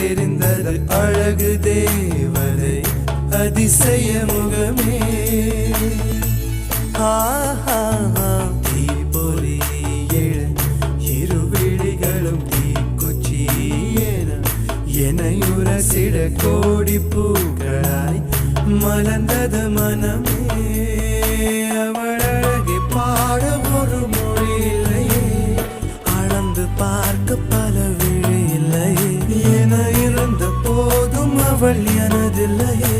தெரிந்தது அழகு தேவதை அதிசய முகமே. தீப்பொறி இருவிழிகளும் தீக்குச்சி எனையுரசிட கோடி பூக்களாய் மலர்ந்தது மனமே. அவள் அழகை பாட ஒரு மொழி இல்லையே, அளந்து பார்க்க பல விழி இல்லையே. என இருந்த போதும் அவள் எனதில்லையே.